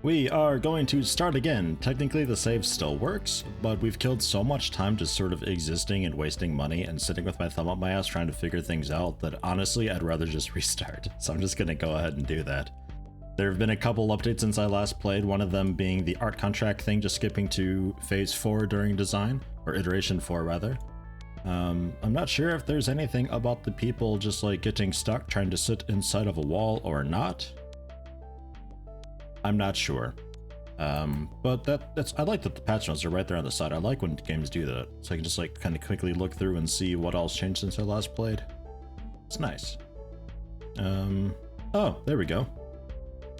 We are going to start again. Technically the save still works, but we've killed so much time just sort of existing and wasting money and sitting with my thumb up my ass trying to figure things out that honestly I'd rather just restart. So I'm just gonna go ahead and do that. There have been a couple updates since I last played, one of them being the art contract thing just skipping to phase 4 during design, or iteration 4 rather. I'm not sure if there's anything about the people just like getting stuck trying to sit inside of a wall or not. I'm not sure. But that's I like that the patch notes are right there on the side. I like when games do that, so I can just like kind of quickly look through and see what else changed since I last played. It's nice. Oh, there we go.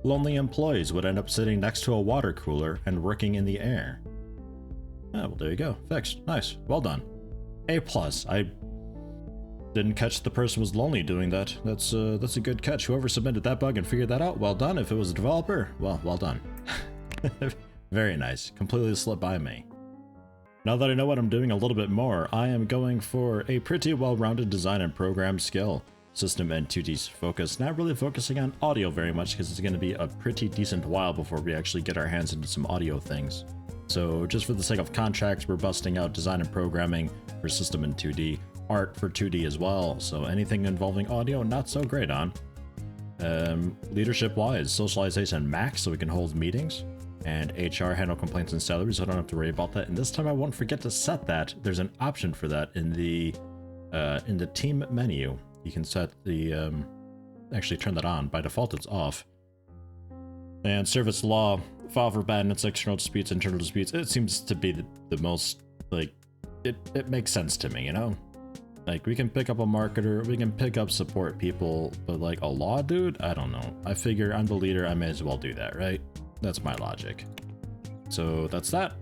Lonely employees would end up sitting next to a water cooler and working in the air. Oh, well there you go. Fixed. Nice. Well done. A+. I didn't catch the person was lonely doing that. That's a good catch. Whoever submitted that bug and figured that out, well done. If it was a developer, well done. Very nice. Completely slipped by me. Now that I know what I'm doing a little bit more, I am going for a pretty well-rounded design and program skill. System and 2D focus, not really focusing on audio very much because it's going to be a pretty decent while before we actually get our hands into some audio things. So just for the sake of contracts, we're busting out design and programming for system and 2D. Art for 2D as well, so anything involving audio, not so great on. Leadership wise, socialization max so we can hold meetings, and HR handle complaints and salaries, so I don't have to worry about that. And this time I won't forget to set that. There's an option for that in the team menu. You can set the actually turn that on. By default it's off. And service law, file for badness, external disputes, internal disputes. It seems to be the most like it makes sense to me, you know? Like, we can pick up a marketer, we can pick up support people, but like a law dude? I don't know. I figure I'm the leader, I may as well do that, right? That's my logic. So that's that.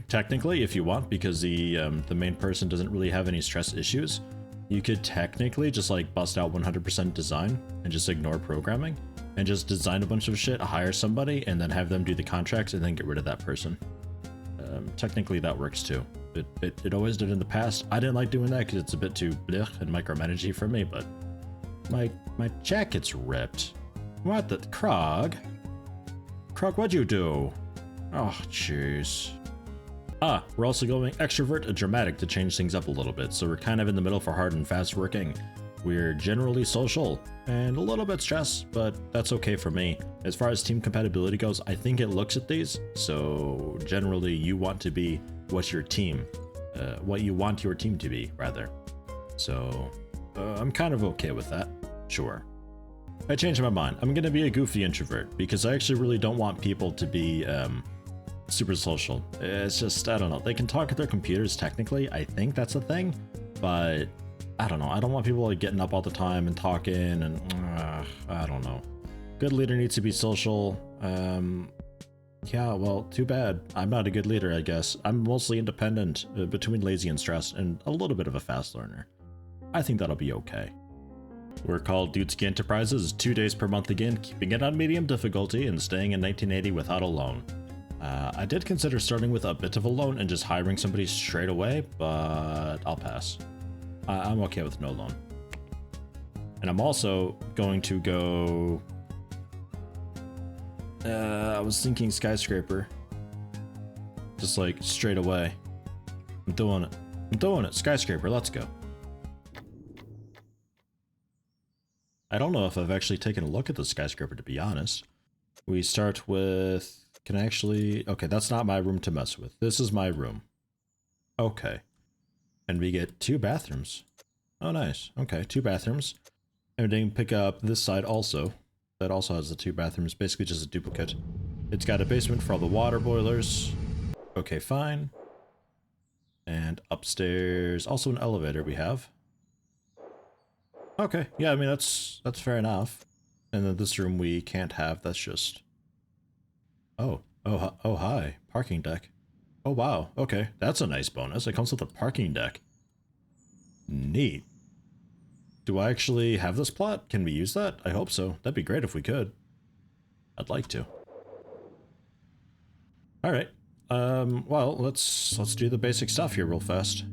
Technically, if you want, because the main person doesn't really have any stress issues, you could technically just like bust out 100% design and just ignore programming and just design a bunch of shit, hire somebody, and then have them do the contracts and then get rid of that person. Technically that works too. It always did in the past. I didn't like doing that because it's a bit too blech and micromanagey for me, but my jacket's ripped. What the Krog? Krog, what'd you do? Oh, jeez. Ah, we're also going extrovert and dramatic to change things up a little bit, so we're kind of in the middle for hard and fast working. We're generally social and a little bit stressed, but that's okay for me. As far as team compatibility goes, I think it looks at these, so generally you want to be what you want your team to be, rather. So I'm kind of okay with that, sure. I changed my mind. I'm gonna be a goofy introvert because I actually really don't want people to be super social. It's just, I don't know, they can talk at their computers technically, I think that's a thing, but I don't know, I don't want people like getting up all the time and talking and I don't know. Good leader needs to be social. Yeah, well, too bad. I'm not a good leader, I guess. I'm mostly independent, between lazy and stressed, and a little bit of a fast learner. I think that'll be okay. We're called Dudeski Enterprises, 2 days per month again, keeping it on medium difficulty and staying in 1980 without a loan. I did consider starting with a bit of a loan and just hiring somebody straight away, but I'll pass. I'm okay with no loan. And I'm also going to go... I was thinking skyscraper. Just like straight away. I'm doing it. I'm doing it. Skyscraper, let's go. I don't know if I've actually taken a look at the skyscraper, to be honest. We start with... Can I actually... Okay, that's not my room to mess with. This is my room. Okay. And we get 2 bathrooms. Oh, nice. Okay, 2 bathrooms. And we can pick up this side also. That also has the 2 bathrooms, basically just a duplicate. It's got a basement for all the water boilers. Okay, fine. And upstairs, also an elevator we have. Okay, yeah, I mean, that's fair enough. And then this room we can't have, that's just... Oh, hi, parking deck. Oh, wow, okay, that's a nice bonus. It comes with a parking deck. Neat. Do I actually have this plot? Can we use that? I hope so. That'd be great if we could. I'd like to. Alright. Well, let's do the basic stuff here real fast.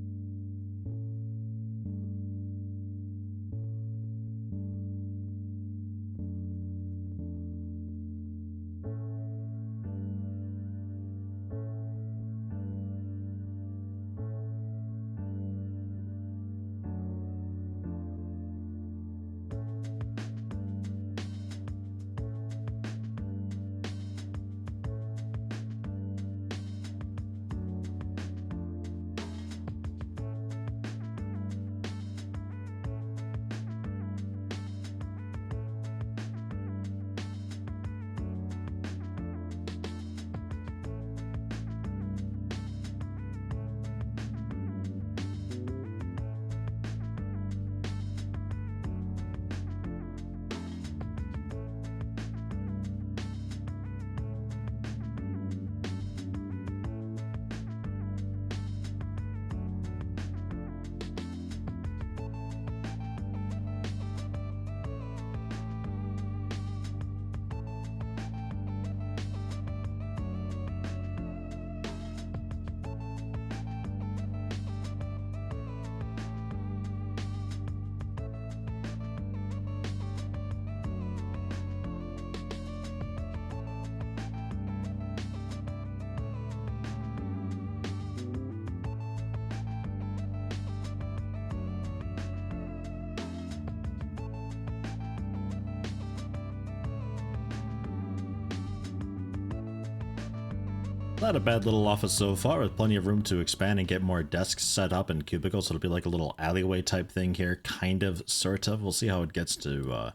Not a bad little office so far, with plenty of room to expand and get more desks set up and cubicles. So it'll be like a little alleyway type thing here, kind of, sort of. We'll see how it gets to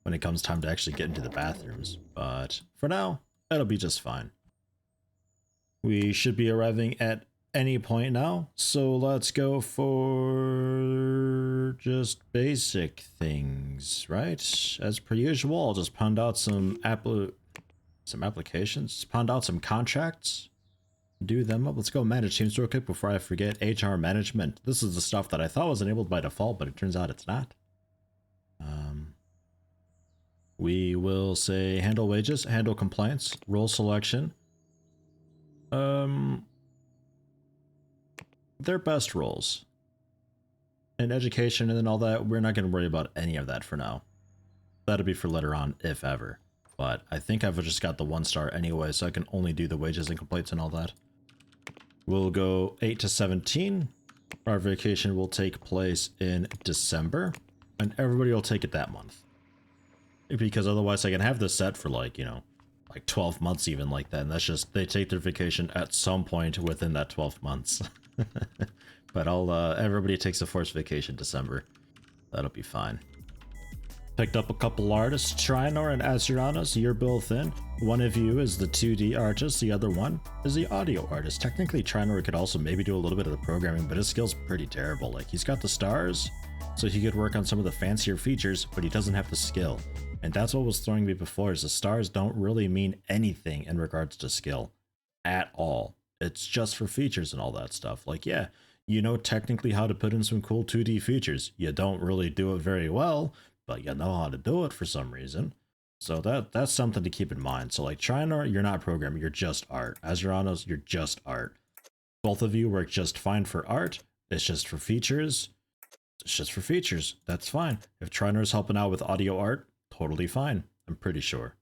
when it comes time to actually get into the bathrooms. But for now, it'll be just fine. We should be arriving at any point now, so let's go for just basic things, right? As per usual, I'll just pound out some applications, pound out some contracts, do them up. Let's go manage teams real quick before I forget. HR management. This is the stuff that I thought was enabled by default, but it turns out it's not. We will say handle wages, handle compliance, role selection. Their best roles. And education and then all that, we're not going to worry about any of that for now. That'll be for later on, if ever. But I think I've just got the 1-star anyway, so I can only do the wages and complaints and all that. We'll go 8 to 17. Our vacation will take place in December, and everybody will take it that month. Because otherwise I can have this set for like, you know, like 12 months even like that, and that's just, they take their vacation at some point within that 12 months. But everybody takes a forced vacation December. That'll be fine. Picked up a couple artists, Trinor and Azuranos, you're both in. One of you is the 2D artist, the other one is the audio artist. Technically, Trinor could also maybe do a little bit of the programming, but his skill's pretty terrible. Like, he's got the stars, so he could work on some of the fancier features, but he doesn't have the skill. And that's what was throwing me before, is the stars don't really mean anything in regards to skill. At all. It's just for features and all that stuff. Like, yeah, you know technically how to put in some cool 2D features. You don't really do it very well, but you know how to do it for some reason. So that's something to keep in mind. So like Trinor, you're not programming, you're just art. Azuranos, you're just art. Both of you work just fine for art. It's just for features. It's just for features. That's fine. If Trinor's helping out with audio art, totally fine. I'm pretty sure.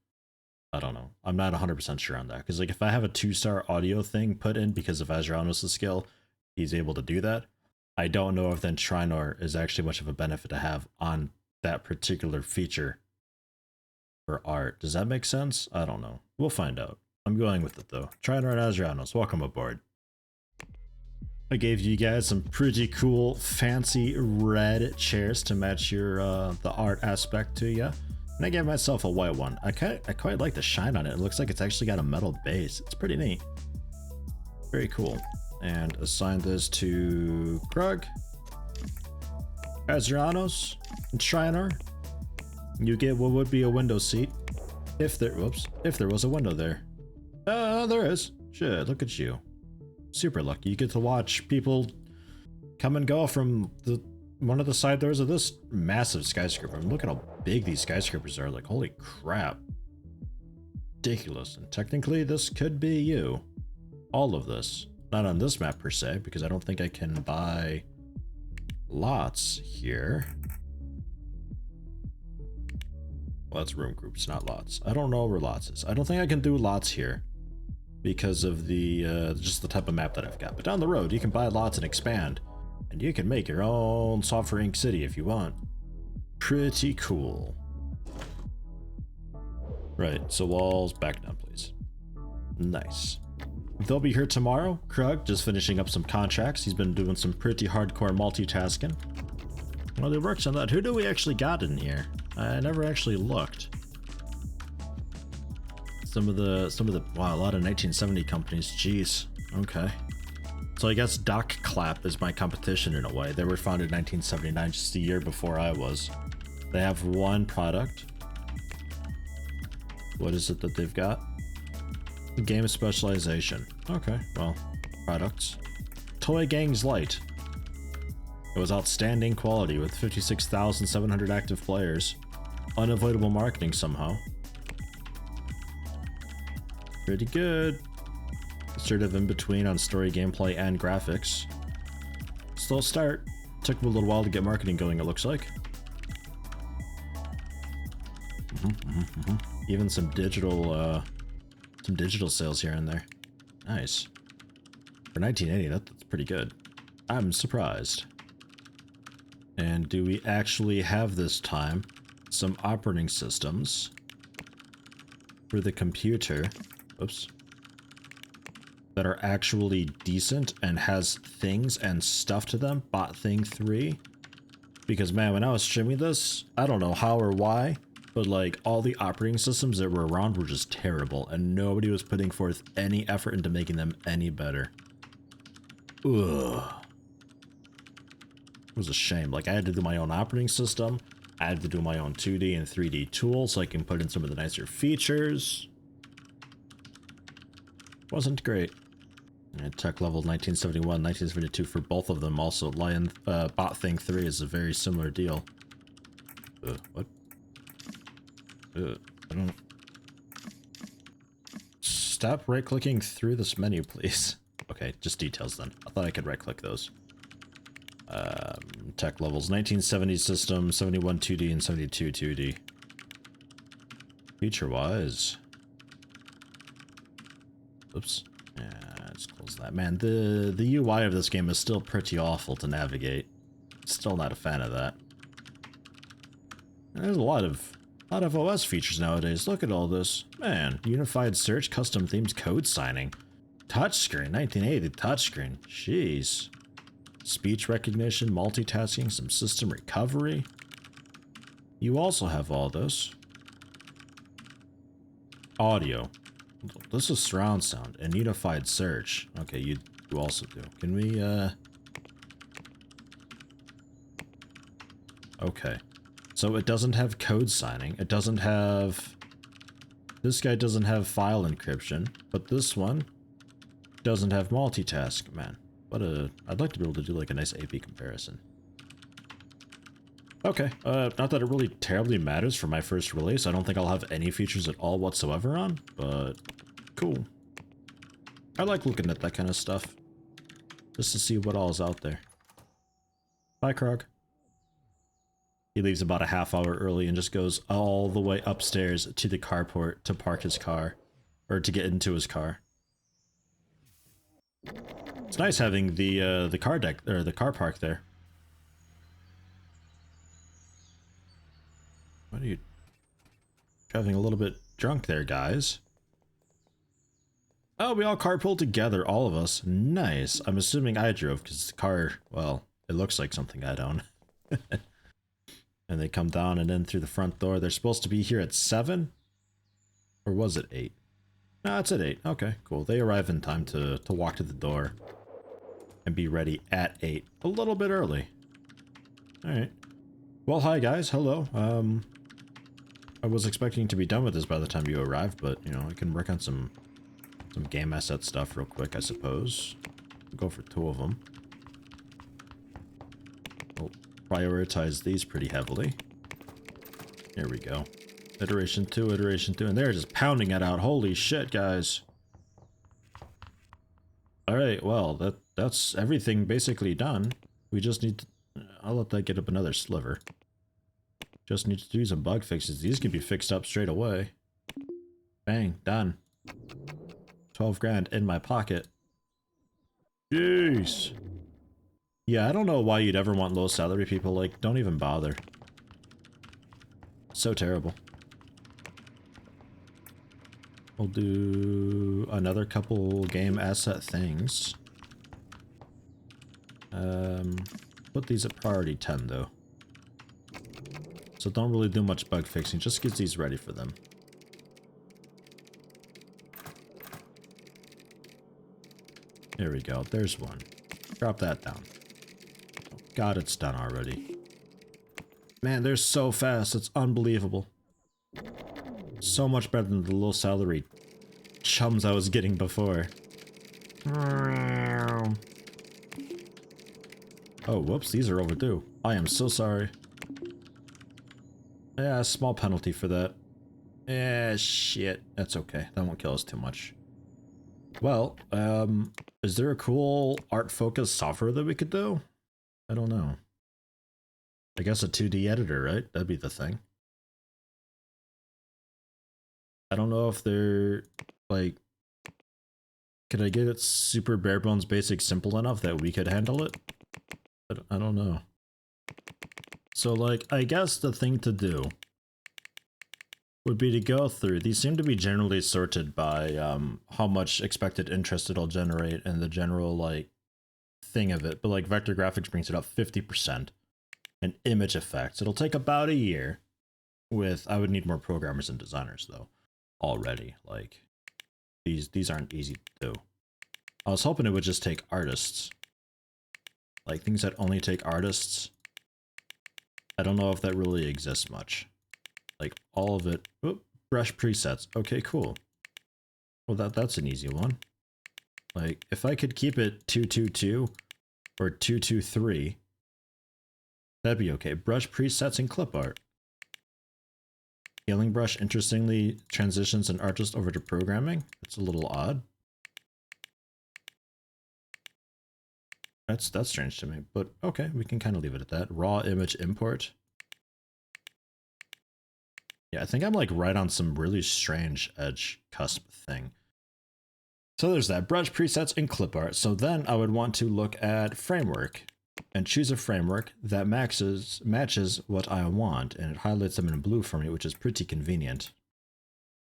I don't know. I'm not 100% sure on that. Because like if I have a 2-star audio thing put in because of Azuranos' skill, he's able to do that. I don't know if then Trinor is actually much of a benefit to have on that particular feature for art. Does that make sense? I don't know. We'll find out. I'm going with it though. Trinor and Azuranos, welcome aboard. I gave you guys some pretty cool fancy red chairs to match your the art aspect to you. And I gave myself a white one. I quite like the shine on it. It looks like it's actually got a metal base. It's pretty neat. Very cool. And assign this to Krug, Azuranos, and Trinor. You get what would be a window seat if there was a window there. There is. Shit, look at you. Super lucky. You get to watch people come and go from one of the side doors of this massive skyscraper. Look at how big these skyscrapers are. Like, holy crap. Ridiculous. And technically, this could be you. All of this. Not on this map per se, because I don't think I can buy lots here. Well, that's room groups, not lots. I don't know where lots is. I don't think I can do lots here because of the just the type of map that I've got. But down the road, you can buy lots and expand. And you can make your own Software Inc. city if you want. Pretty cool. Right, so walls back down, please. Nice. They'll be here tomorrow. Krug just finishing up some contracts. He's been doing some pretty hardcore multitasking. Well, he works on that. Who do we actually got in here? I never actually looked. Some of the wow, a lot of 1970 companies. Jeez. Okay. So I guess Doc Clap is my competition in a way. They were founded in 1979, just a year before I was. They have one product. What is it that they've got? Game specialization. Okay, well, products. Toy Gangs Lite. It was outstanding quality with 56,700 active players. Unavoidable marketing somehow. Pretty good. Sort of in between on story, gameplay, and graphics. Slow start. Took a little while to get marketing going, it looks like. Even some digital sales here and there. Nice. For 1980, that's pretty good. I'm surprised. And do we actually have this time some operating systems for the computer? Oops. that are actually decent and has things and stuff to them. Bot Thing 3. Because man, when I was streaming this, I don't know how or why, but like all the operating systems that were around were just terrible and nobody was putting forth any effort into making them any better. Ugh. It was a shame. Like I had to do my own operating system. I had to do my own 2D and 3D tools so I can put in some of the nicer features. Wasn't great. And tech level 1971, 1972 for both of them. Also, Bot Thing 3 is a very similar deal. What? I don't... Stop right-clicking through this menu, please. Okay, just details then. I thought I could right-click those. Tech levels 1970 system, 71 2D, and 72 2D. Feature-wise... Oops. Yeah, let's close that. Man, the UI of this game is still pretty awful to navigate. Still not a fan of that. And there's a lot of OS features nowadays. Look at all this. Man, unified search, custom themes, code signing. Touchscreen, 1980 touchscreen. Jeez. Speech recognition, multitasking, some system recovery. You also have all this. Audio. This is surround sound and unified search. Okay, you also do. Can we, Okay. So it doesn't have code signing. It doesn't have... This guy doesn't have file encryption, but this one doesn't have multitask. Man, what a... I'd like to be able to do like a nice AP comparison. Okay, not that it really terribly matters for my first release. I don't think I'll have any features at all whatsoever on, but cool. I like looking at that kind of stuff. Just to see what all is out there. Bye, Krog. He leaves about a half hour early and just goes all the way upstairs to the carport to park his car. Or to get into his car. It's nice having the car deck, or the car park there. What are you... Driving a little bit drunk there, guys. Oh, we all carpooled together, all of us. Nice. I'm assuming I drove, because the car, well, it looks like something I'd own. And they come down and in through the front door. They're supposed to be here at 7? Or was it 8? No, it's at 8. Okay, cool. They arrive in time to walk to the door. And be ready at 8. A little bit early. Alright. Well, hi guys. Hello. I was expecting to be done with this by the time you arrived, but, you know, I can work on some game asset stuff real quick, I suppose. We'll go for 2 of them. We'll prioritize these pretty heavily. Here we go. Iteration 2, iteration 2, and they're just pounding it out. Holy shit, guys. Alright, well, that's everything basically done. We just need to... I'll let that get up another sliver. Just need to do some bug fixes. These can be fixed up straight away. Bang, done. 12 grand in my pocket. Jeez. Yeah, I don't know why you'd ever want low salary people. Like, don't even bother. So terrible. We'll do another couple game asset things. Put these at priority 10 though. So don't really do much bug fixing, just get these ready for them. There we go, there's one. Drop that down. Oh God, it's done already. Man, they're so fast, it's unbelievable. So much better than the low salary chums I was getting before. Oh, whoops, these are overdue. I am so sorry. Yeah, a small penalty for that. Shit. That's okay. That won't kill us too much. Well, is there a cool art-focused software that we could do? I don't know. I guess a 2D editor, right? That'd be the thing. I don't know if they're, like... Could I get it super bare bones basic simple enough that we could handle it? I don't know. So, like, I guess the thing to do would be to go through. These seem to be generally sorted by how much expected interest it'll generate and the general like thing of it. But like vector graphics brings it up 50%, and image effects it'll take about a year. With I would need more programmers and designers though. Already, like these aren't easy to do. I was hoping it would just take artists, like things that only take artists. I don't know if that really exists much. Like all of it. Oop, brush presets. Okay, cool. Well, that's an easy one. Like if I could keep it 222 or 223, that'd be okay. Brush presets and clip art. Scaling brush interestingly transitions an artist over to programming. That's a little odd. That's strange to me, but okay, we can kind of leave it at that. Raw image import. Yeah, I think I'm like right on some really strange edge cusp thing. So there's that, brush presets and clip art. So then I would want to look at framework and choose a framework that matches what I want, and it highlights them in blue for me, which is pretty convenient.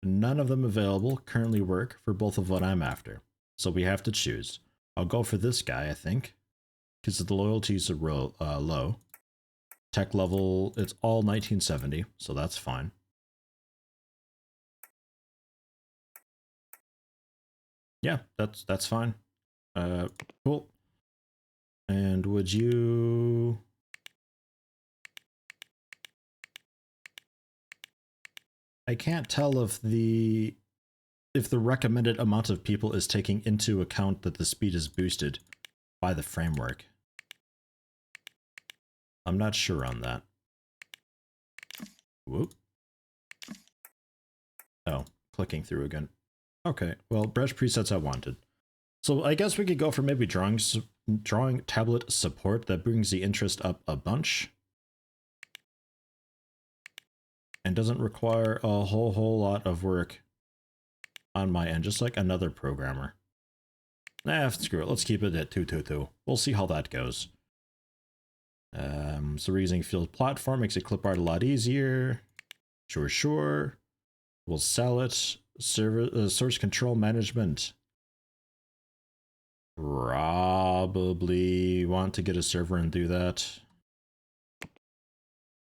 None of them available currently work for both of what I'm after, so we have to choose. I'll go for this guy, I think, because the loyalties are low. Tech level, it's all 1970, so that's fine. Yeah, that's fine. Cool. And would you... I can't tell if the recommended amount of people is taking into account that the speed is boosted by the framework. I'm not sure on that. Whoop. Oh, clicking through again. Okay, well, brush presets I wanted. So I guess we could go for maybe drawing tablet support. That brings the interest up a bunch. And doesn't require a whole lot of work on my end, just like another programmer. Nah, screw it. Let's keep it at 222. We'll see how that goes. So we're using field platform, makes it clip art a lot easier. Sure. We'll sell it. Source control management. Probably want to get a server and do that.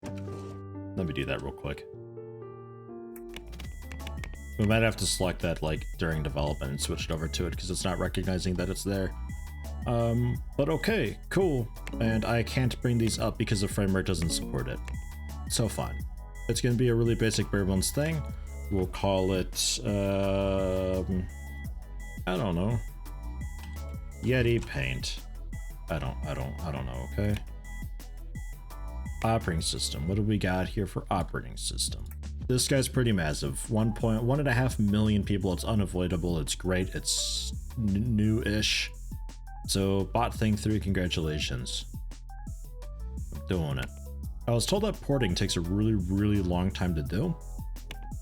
Let me do that real quick. We might have to select that like during development and switch it over to it because it's not recognizing that it's there. But okay, cool. And I can't bring these up because the framework doesn't support it. So fine. It's going to be a really basic bare bones thing. We'll call it, I don't know. Yeti paint. I don't know, okay? Operating system. What do we got here for operating system? This guy's pretty massive. 1.5 million people. It's unavoidable. It's great. It's new-ish. So bot thing 3, congratulations. I'm doing it. I was told that porting takes a really long time to do.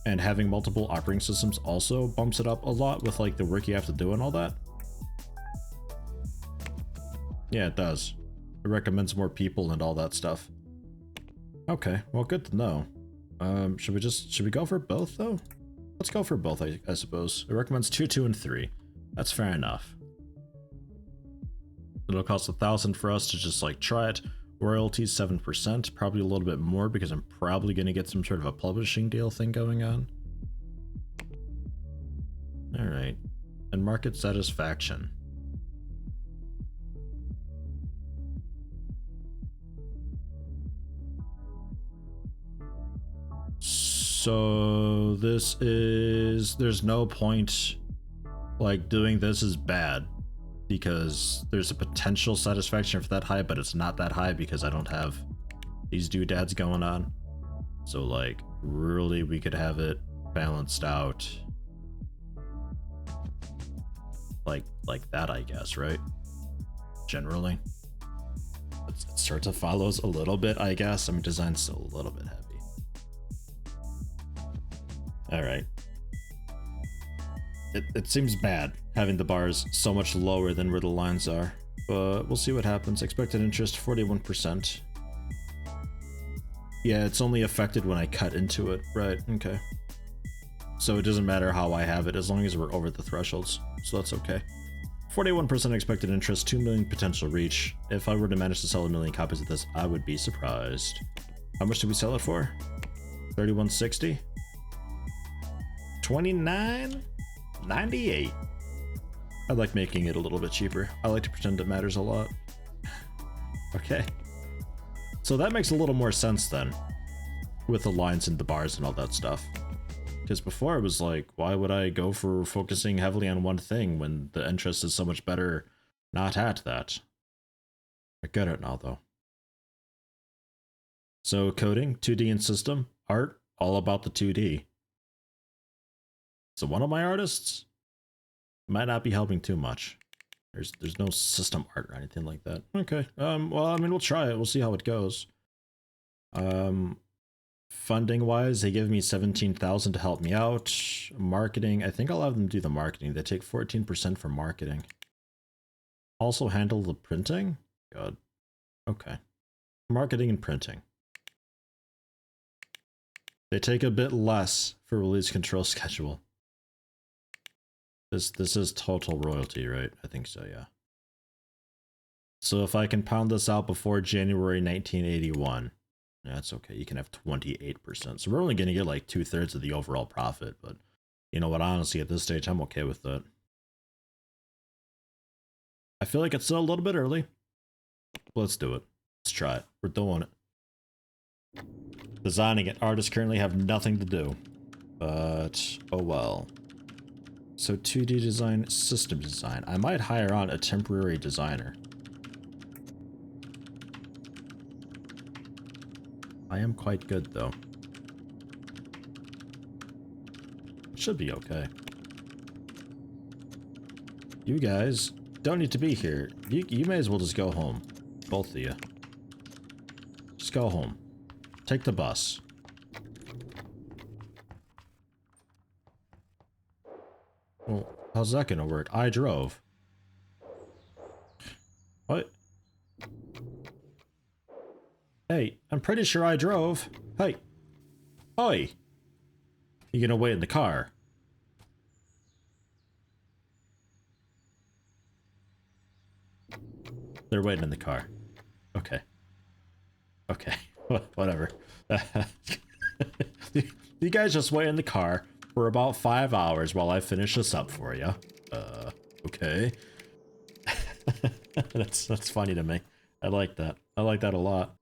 And having multiple operating systems also bumps it up a lot with like the work you have to do and all that. Yeah, it does. It recommends more people and all that stuff. Okay, well, good to know. Should we go for both though? Let's go for both, I suppose. It recommends 2, 2, and 3. That's fair enough. It'll cost 1,000 for us to just like try it. Royalties 7%, probably a little bit more because I'm probably going to get some sort of a publishing deal thing going on. All right, and market satisfaction. So there's no point like doing this is bad because there's a potential satisfaction for that high, but it's not that high because I don't have these doodads going on. So like really we could have it balanced out like that, I guess, right? Generally. It sort of follows a little bit, I guess. I mean, design's still a little bit heavy. All right. It seems bad having the bars so much lower than where the lines are, but we'll see what happens. Expected interest 41%. Yeah, it's only affected when I cut into it. Right, okay. so it doesn't matter how I have it as long as we're over the thresholds, so that's okay. 41% expected interest, 2 million potential reach. If I were to manage to sell 1 million copies of this, I would be surprised. How much did we sell it for? 3160? 29.98. I like making it a little bit cheaper. I like to pretend it matters a lot. Okay. So that makes a little more sense then, with the lines and the bars and all that stuff. Because before it was like, why would I go for focusing heavily on one thing when the interest is so much better not at that? I get it now though. So coding, 2D and system, art, all about the 2D. So one of my artists might not be helping too much. There's no system art or anything like that. Okay. Well, I mean, we'll try it. We'll see how it goes. Funding wise, they give me 17,000 to help me out. Marketing, I think I'll have them do the marketing. They take 14% for marketing. Also handle the printing? God. Okay. Marketing and printing. They take a bit less for release control schedule. This is total royalty, right? I think so, yeah. So if I can pound this out before January 1981, that's okay. You can have 28%. So we're only going to get like 2/3 of the overall profit, but you know what? Honestly, at this stage, I'm okay with that. I feel like it's still a little bit early. Let's do it. Let's try it. We're doing it. Designing it. Artists currently have nothing to do. But, oh well. So 2D design, system design. I might hire on a temporary designer. I am quite good though. Should be okay. You guys don't need to be here. You may as well just go home. Both of you. Just go home. Take the bus. Well, how's that gonna work? I drove. What? Hey, I'm pretty sure I drove. Hey. Oi. You gonna wait in the car? They're waiting in the car. Okay. Okay. Whatever. You guys just wait in the car for about 5 hours while I finish this up for you. Okay. That's funny to me. I like that. I like that a lot.